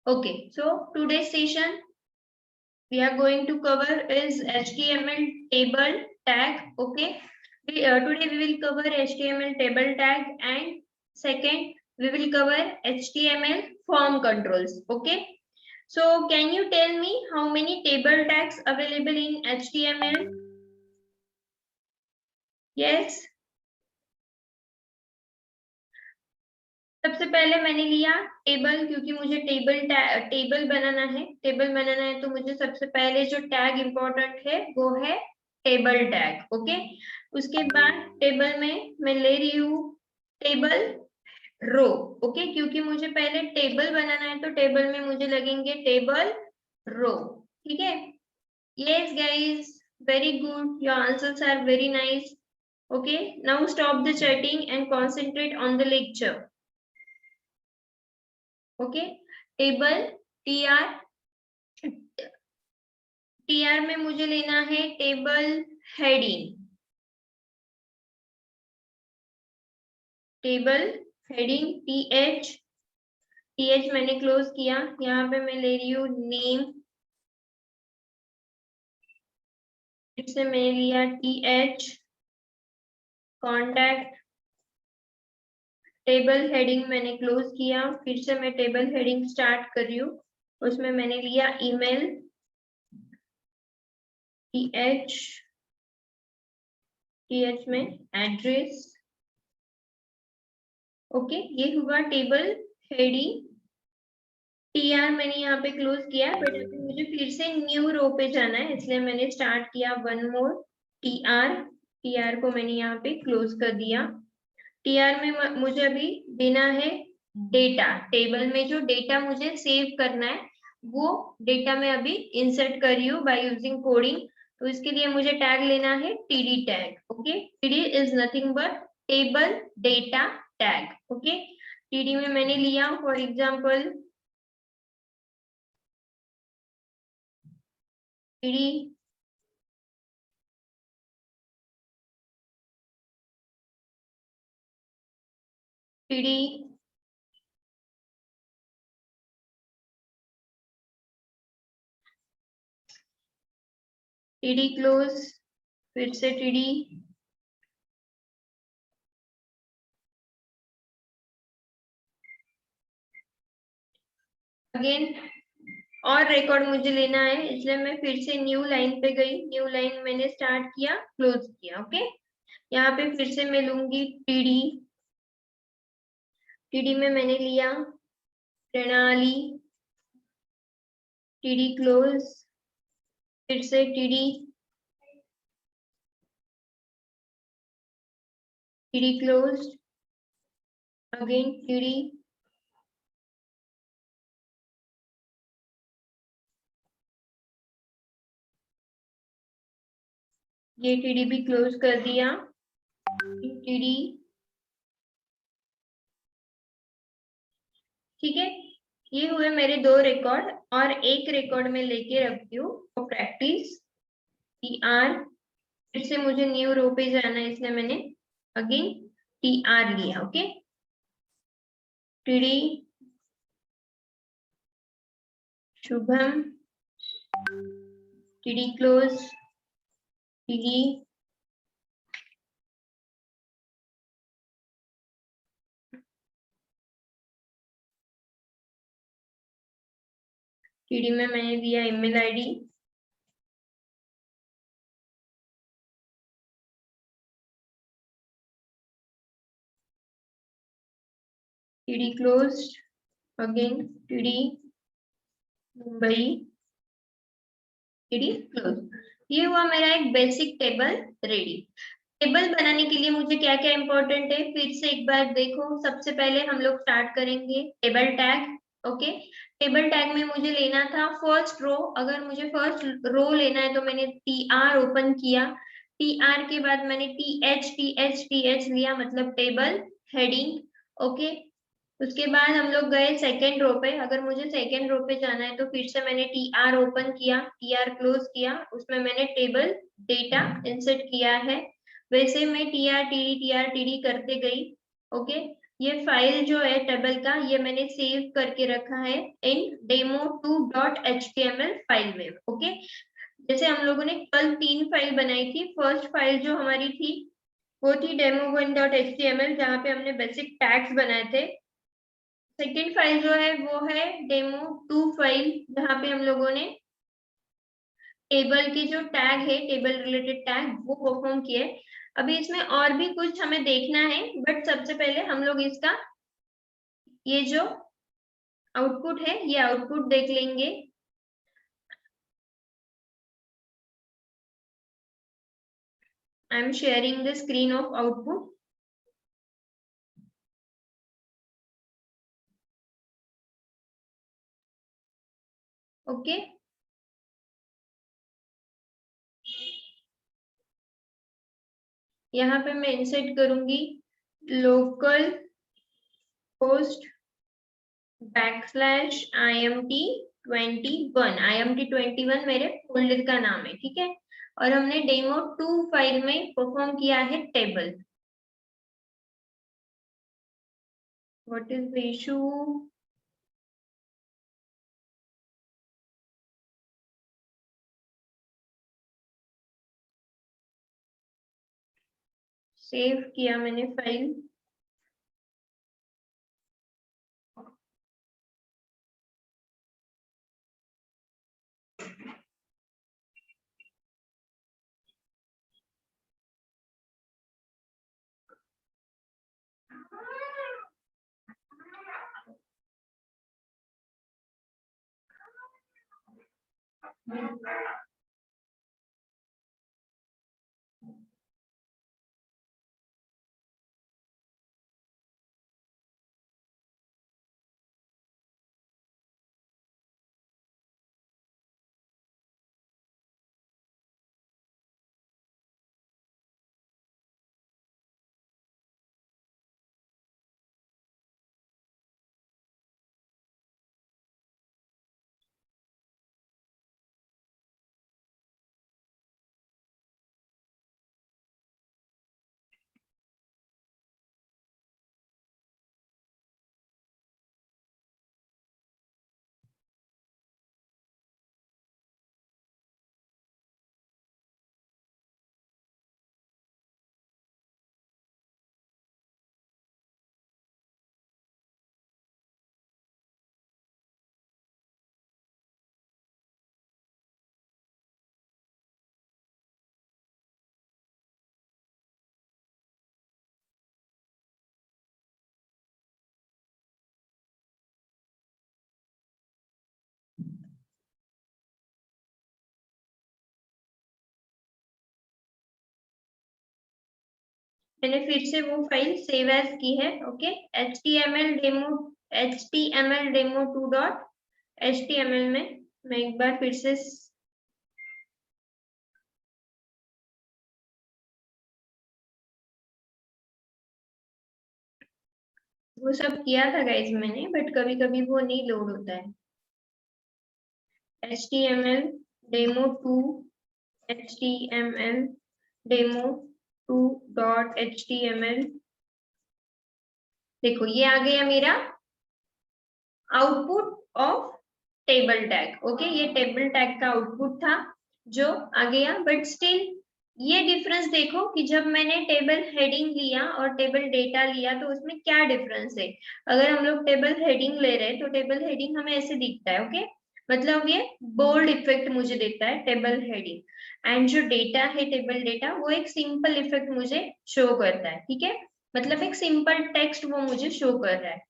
Okay, so today's session we are going to cover is HTML table tag. Okay, today we will cover HTML table tag, and second we will cover HTML form controls. Okay, so can you tell me how many table tags available in HTML? Yes. सबसे पहले मैंने लिया table, क्योंकि मुझे table बनाना है तो मुझे सबसे पहले जो टैग इंपॉर्टेंट है वो है टेबल टैग। ओके, उसके बाद टेबल में मैं ले रही हूँ टेबल रो। ओके, क्योंकि मुझे पहले टेबल बनाना है तो टेबल में मुझे लगेंगे टेबल रो। ठीक है, yes guys, very good, your answers are very nice. Okay, now stop the chatting and concentrate on the lecture. Okay, table TR में मुझे लेना है टेबल हेडिंग। टीएच मैंने क्लोज किया। यहाँ पे मैं ले रही हूँ नेम, फिर से मैंने लिया टीएच कॉन्टैक्ट। टेबल हेडिंग मैंने क्लोज किया, फिर से मैं टेबल हेडिंग स्टार्ट कर रही हूँ। उसमें मैंने लिया ईमेल, टीएच में एड्रेस। ओके, ये हुआ टेबल हेडिंग। टीआर मैंने यहाँ पे क्लोज किया, बट अभी मुझे फिर से न्यू रो पे जाना है, इसलिए मैंने स्टार्ट किया वन मोर टीआर को मैंने यहाँ पे क्लोज कर दिया। टीआर में मुझे अभी देना है डेटा। टेबल में जो डेटा मुझे सेव करना है वो डेटा में अभी इंसर्ट कर रही हूँ बाय यूजिंग कोडिंग। तो इसके लिए मुझे टैग लेना है TD tag. Okay, TD is nothing but table data tag. Okay, TD में मैंने लिया फॉर एग्जाम्पल टीडी क्लोज, फिर से टीडी, अगेन और रिकॉर्ड मुझे लेना है, इसलिए मैं फिर से न्यू लाइन पे गई। न्यू लाइन मैंने स्टार्ट किया, क्लोज किया। ओके, यहाँ पे फिर से मैं लूंगी टीडी में मैंने लिया प्रणाली, टीडी क्लोज, फिर से टीडी क्लोज, अगेन टीडी, ये टीडी भी क्लोज कर दिया। टीडी, ठीक है, ये हुए मेरे दो रिकॉर्ड, और एक रिकॉर्ड में लेके रखती हूँ फॉर प्रैक्टिस टीआर। फिर से मुझे न्यू रो पे जाना है, इसलिए मैंने अगेन टीआर लिया। Okay, TD Shubham, TD close, TD, TD में मैंने दिया email ID, TD close, again TD Mumbai, TD close. ये हुआ मेरा एक बेसिक टेबल रेडी। टेबल बनाने के लिए मुझे क्या क्या इंपॉर्टेंट है फिर से एक बार देखो। सबसे पहले हम लोग स्टार्ट करेंगे table tag. Okay, table tag में मुझे लेना था फर्स्ट रो। अगर मुझे फर्स्ट रो लेना है तो मैंने टीआर ओपन किया। टीआर के बाद मैंने टीएच लिया, मतलब टेबल हेडिंग। ओके, उसके बाद हम लोग गए सेकेंड रो पे। अगर मुझे सेकेंड रो पे जाना है तो फिर से मैंने टीआर ओपन किया, टीआर क्लोज किया, उसमें मैंने टेबल डेटा इंसर्ट किया है। वैसे मैं टीआर टीडी करते गई। ओके, ये फाइल जो है टेबल का, ये मैंने सेव करके रखा है इन demo2.html फाइल में। ओके, जैसे हम लोगों ने कल 3 फाइल बनाई थी। फर्स्ट फाइल जो हमारी थी वो थी demo1.html, जहाँ पे हमने बेसिक टैग्स बनाए थे। सेकेंड फाइल जो है वो है demo2 फाइल, जहाँ पे हम लोगों ने टेबल की जो टैग है, टेबल रिलेटेड टैग, वो परफॉर्म किए। अभी इसमें और भी कुछ हमें देखना है, बट सबसे पहले हम लोग इसका ये जो आउटपुट है, ये आउटपुट देख लेंगे। आई am sharing the screen of output. Okay, यहाँ पे मैं इंसर्ट करूंगी लोकल होस्ट /IMT21। IMT21 मेरे फोल्डर का नाम है, ठीक है। और हमने demo2 फाइल में परफॉर्म किया है table. What is the issue? Save किया मैंने फाइल। मैंने फिर से वो फाइल सेव एज की है। ओके, html demo2.html में मैं एक बार फिर से वो सब किया था गाइज मैंने, बट कभी कभी वो नहीं लोड होता है। html demo2.html देखो, ये आ गया मेरा output of table tag. Okay, ये टेबल टैग का आउटपुट था जो आ गया। बट स्टिल ये डिफरेंस देखो कि जब मैंने टेबल हेडिंग लिया और टेबल डेटा लिया तो उसमें क्या डिफरेंस है। अगर हम लोग टेबल हेडिंग ले रहे हैं तो टेबल हेडिंग हमें ऐसे दिखता है। ओके, मतलब ये बोल्ड इफेक्ट मुझे देता है टेबल हेडिंग। एंड जो डेटा है टेबल डेटा, वो एक सिंपल इफेक्ट मुझे शो करता है। ठीक है, मतलब एक सिंपल टेक्स्ट वो मुझे शो कर रहा है।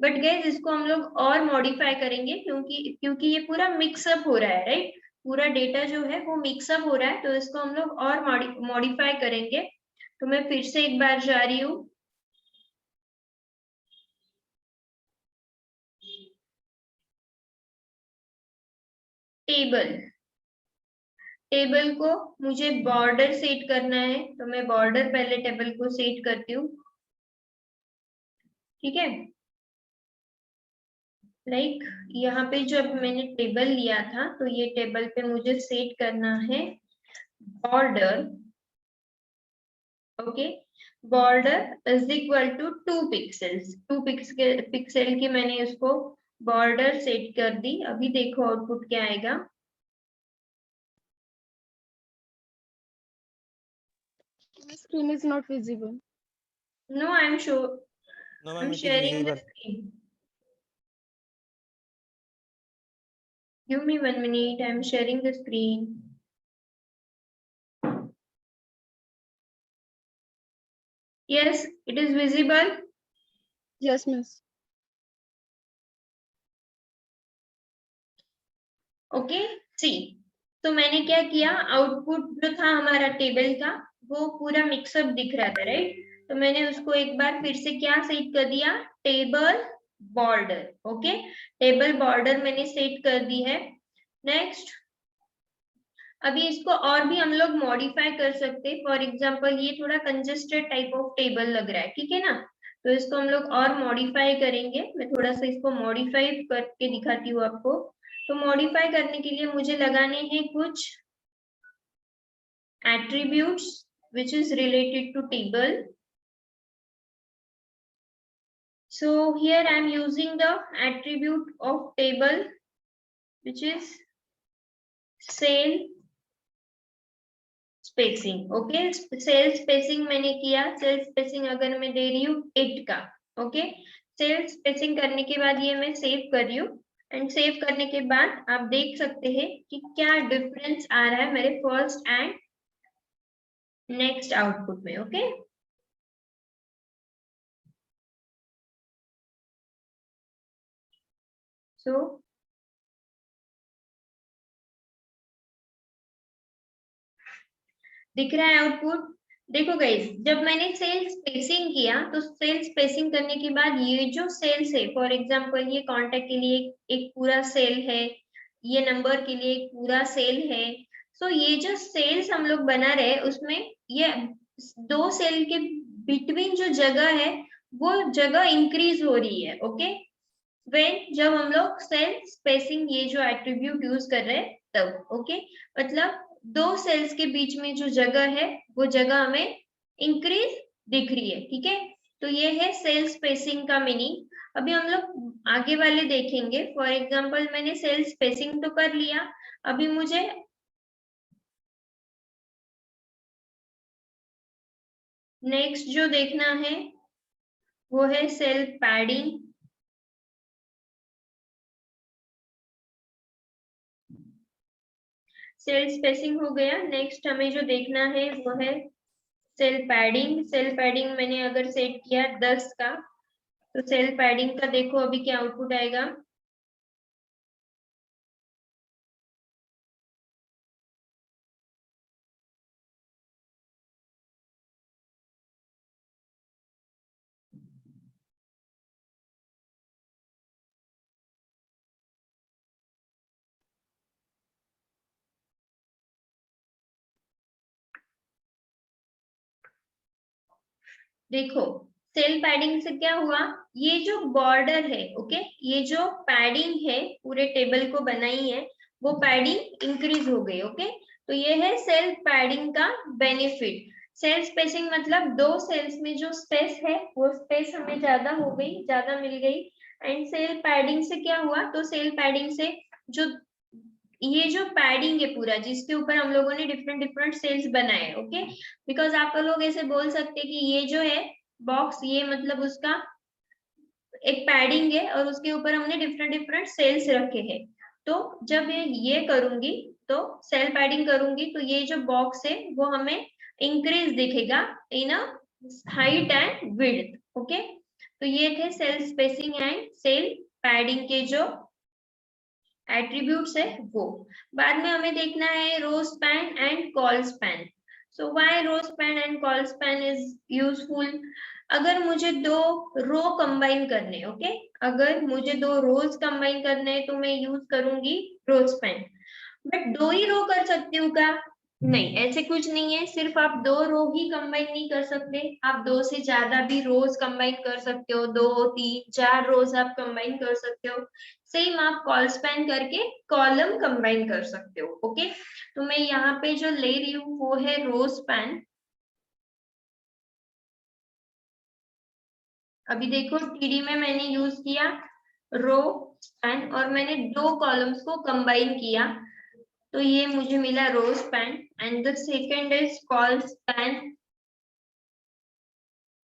बट गाइस इसको हम लोग और मॉडिफाई करेंगे, क्योंकि ये पूरा मिक्सअप हो रहा है, राइट। पूरा डेटा जो है वो मिक्सअप हो रहा है, तो इसको हम लोग और मॉडिफाई करेंगे। तो मैं फिर से एक बार जा रही हूँ। टेबल टेबल को मुझे बॉर्डर सेट करना है, तो मैं बॉर्डर पहले टेबल को सेट करती हूँ। ठीक है, लाइक यहाँ पे जब मैंने टेबल लिया था तो ये टेबल पे मुझे सेट करना है border. Okay, border is equal to 2 pixels, 2 pixel की मैंने उसको बॉर्डर सेट कर दी। अभी देखो आउटपुट क्या आएगा। My screen is not visible. No I am show No, I am ma'am, it is sharing the visible. Screen. Give me 1 minute, I am sharing the screen. Yes, it is visible. Yes, miss. Okay see, तो मैंने क्या किया, output जो था हमारा table का वो पूरा मिक्सअप दिख रहा था, राइट। तो मैंने उसको एक बार फिर से क्या सेट कर दिया, table border. Okay, table border मैंने सेट कर दी है। नेक्स्ट, अभी इसको और भी हम लोग मॉडिफाई कर सकते हैं। फॉर एग्जांपल ये थोड़ा कंजेस्टेड टाइप ऑफ टेबल लग रहा है, ठीक है ना। तो इसको हम लोग और मॉडिफाई करेंगे। मैं थोड़ा सा इसको मॉडिफाई करके दिखाती हूँ आपको। तो मॉडिफाई करने के लिए मुझे लगाने हैं कुछ attributes which is related to table. So here I am using the attribute of table which is cell spacing. Okay, cell spacing मैंने किया। सेल स्पेसिंग अगर मैं दे रही हूँ 8 का, ओके। सेल स्पेसिंग करने के बाद ये मैं सेव कर रही हूँ। एंड सेव करने के बाद आप देख सकते हैं कि क्या डिफरेंस आ रहा है मेरे फर्स्ट एंड नेक्स्ट आउटपुट में। ओके, सो दिख रहा है आउटपुट। देखो गाइस, जब मैंने सेल स्पेसिंग किया तो सेल स्पेसिंग करने के बाद ये जो सेल्स है, फॉर एग्जांपल ये कांटेक्ट के लिए एक पूरा सेल है, ये नंबर के लिए एक पूरा सेल है। सो ये जो सेल्स हम लोग बना रहे हैं उसमें ये दो सेल के बिटवीन जो जगह है वो जगह इंक्रीज हो रही है। ओके, व्हेन जब हम लोग सेल स्पेसिंग ये जो एट्रीब्यूट यूज कर रहे हैं तब। ओके, मतलब दो सेल्स के बीच में जो जगह है वो जगह हमें इंक्रीज दिख रही है, ठीक है। तो ये है सेल स्पेसिंग का मीनिंग। अभी हम लोग आगे वाले देखेंगे। फॉर एग्जांपल मैंने सेल स्पेसिंग तो कर लिया, अभी मुझे नेक्स्ट जो देखना है वो है सेल पैडिंग। सेल स्पेसिंग हो गया। नेक्स्ट हमें जो देखना है वो है सेल पैडिंग। सेल पैडिंग मैंने अगर सेट किया 10 का, तो सेल पैडिंग का देखो अभी क्या आउटपुट आएगा। देखो सेल पैडिंग से क्या हुआ, ये जो बॉर्डर है, ओके, ये जो पैडिंग है पूरे टेबल को बनाई है वो पैडिंग इंक्रीज हो गई। ओके, तो ये है सेल पैडिंग का बेनिफिट। सेल स्पेसिंग मतलब दो सेल्स में जो स्पेस है वो स्पेस हमें ज्यादा हो गई, ज्यादा मिल गई। एंड सेल पैडिंग से क्या हुआ, तो सेल पैडिंग से जो ये जो पैडिंग है पूरा जिसके ऊपर हम लोगों ने डिफरेंट डिफरेंट सेल्स बनाए, ओके। बिकॉज आप लोग ऐसे बोल सकते हैं कि ये जो है बॉक्स, ये मतलब उसका एक पैडिंग है और उसके ऊपर हमने डिफरेंट डिफरेंट सेल्स रखे हैं। तो जब ये करूंगी तो सेल पैडिंग करूंगी तो ये जो बॉक्स है वो हमें इंक्रीज दिखेगा in a height and width. Okay, तो ये थे cell spacing and cell padding के जो एट्रीब्यूट्स है वो। बाद में हमें देखना है row span and col span. So why row span and col span is useful. अगर मुझे दो रो कंबाइन करने, ओके, अगर मुझे दो रोज कंबाइन करने तो मैं यूज करूंगी रो स्पैन। बट दो ही रो कर सकती हूँ क्या, नहीं, ऐसे कुछ नहीं है। सिर्फ आप दो रो ही कंबाइन नहीं कर सकते, आप दो से ज्यादा भी रोज कंबाइन कर सकते हो। 2 3 4 रोज आप कंबाइन कर सकते हो। सेम आप कॉल स्पैन करके कॉलम कंबाइन कर सकते हो। ओके, तो मैं यहाँ पे जो ले रही हूँ वो है रो स्पैन। अभी देखो टीडी में मैंने यूज किया रो स्पैन और मैंने दो कॉलम्स को कंबाइन किया, तो ये मुझे मिला row span. And the second is col span.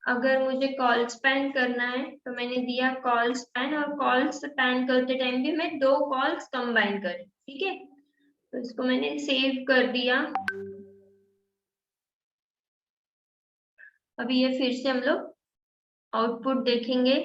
अगर मुझे कॉल स्पैन करना है तो मैंने दिया कॉल स्पैन, और कॉल स्पैन करते टाइम भी मैं दो कॉल्स कंबाइन करी, ठीक है। तो इसको मैंने सेव कर दिया। अभी ये फिर से हम लोग आउटपुट देखेंगे।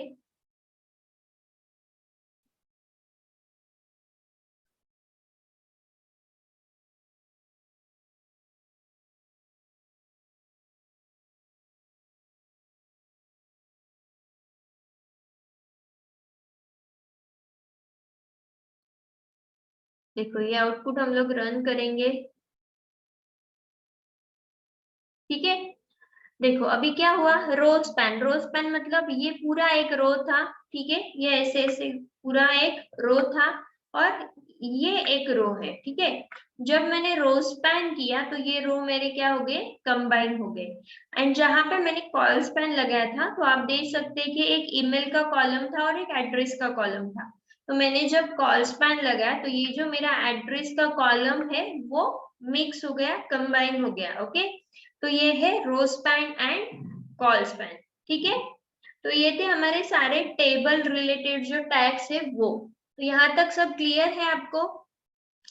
देखो ये आउटपुट हम लोग रन करेंगे, ठीक है। देखो अभी क्या हुआ, रो स्पैन। रो स्पैन मतलब ये पूरा एक रो था, ठीक है, ये ऐसे ऐसे पूरा एक रो था और ये एक रो है, ठीक है। जब मैंने रो स्पैन किया तो ये रो मेरे क्या हो गए, कंबाइन हो गए। एंड जहां पे मैंने कॉल स्पैन लगाया था तो आप देख सकते हैं कि एक ईमेल का कॉलम था और एक एड्रेस का कॉलम था। तो मैंने जब कॉल स्पैन लगाया तो ये जो मेरा एड्रेस का कॉलम है वो मिक्स हो गया, कंबाइन हो गया, ओके। तो ये है row span and col span, ठीक है। तो ये थे हमारे सारे टेबल रिलेटेड जो टैग्स है वो। तो यहाँ तक सब क्लियर है आपको।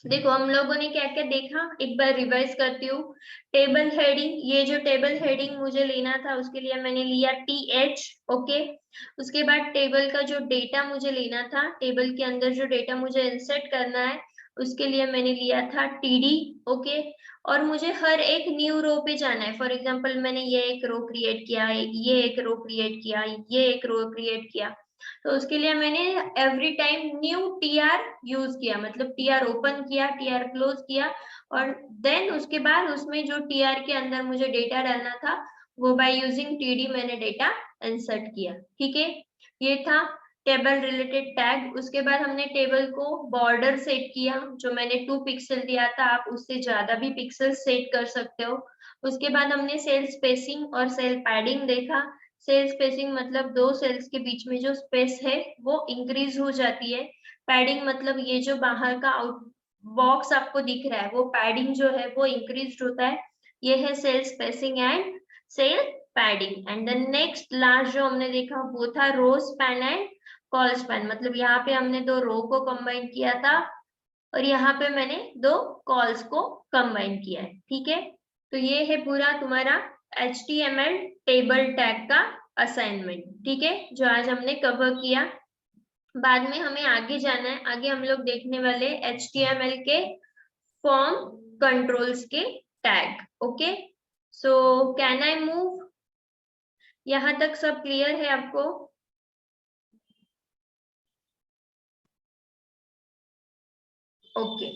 देखो हम लोगों ने क्या क्या देखा, एक बार रिवाइज करती हूँ। टेबल हेडिंग, ये जो टेबल हेडिंग मुझे लेना था उसके लिए मैंने लिया TH, ओके। उसके बाद टेबल का जो डेटा मुझे लेना था, टेबल के अंदर जो डेटा मुझे इंसर्ट करना है उसके लिए मैंने लिया था TD, ओके। और मुझे हर एक न्यू रो पे जाना है। फॉर एग्जांपल मैंने ये एक रो क्रिएट किया, ये एक रो क्रिएट किया, ये एक रो क्रिएट किया, तो उसके लिए मैंने every time new TR use किया, मतलब TR ओपन किया, TR क्लोज किया, और देन उसके बाद उसमें जो TR के अंदर मुझे डेटा डालना था वो बाय यूजिंग TD मैंने डेटा इंसर्ट किया, ठीक है। ये था टेबल रिलेटेड टैग। उसके बाद हमने टेबल को बॉर्डर सेट किया, जो मैंने 2 पिक्सल दिया था, आप उससे ज्यादा भी पिक्सल सेट कर सकते हो। उसके बाद हमने सेल स्पेसिंग और सेल पैडिंग देखा। सेल स्पेसिंग मतलब दो सेल्स के बीच में जो स्पेस है वो इंक्रीज हो जाती है। पैडिंग मतलब ये जो बाहर का आउट बॉक्स आपको दिख रहा है वो पैडिंग जो है वो इंक्रीज होता है। ये है cell spacing and cell padding. And the next last जो हमने देखा वो था row span and col span, मतलब यहाँ पे हमने दो रो को कंबाइन किया था और यहाँ पे मैंने दो कॉल्स को कंबाइन किया है, ठीक है। तो ये है पूरा तुम्हारा HTML टेबल टैग का असाइनमेंट, ठीक है, जो आज हमने कवर किया। बाद में हमें आगे जाना है, आगे हम लोग देखने वाले HTML के फॉर्म कंट्रोल्स के tag, okay. So can I move, यहाँ तक सब क्लियर है आपको? ओके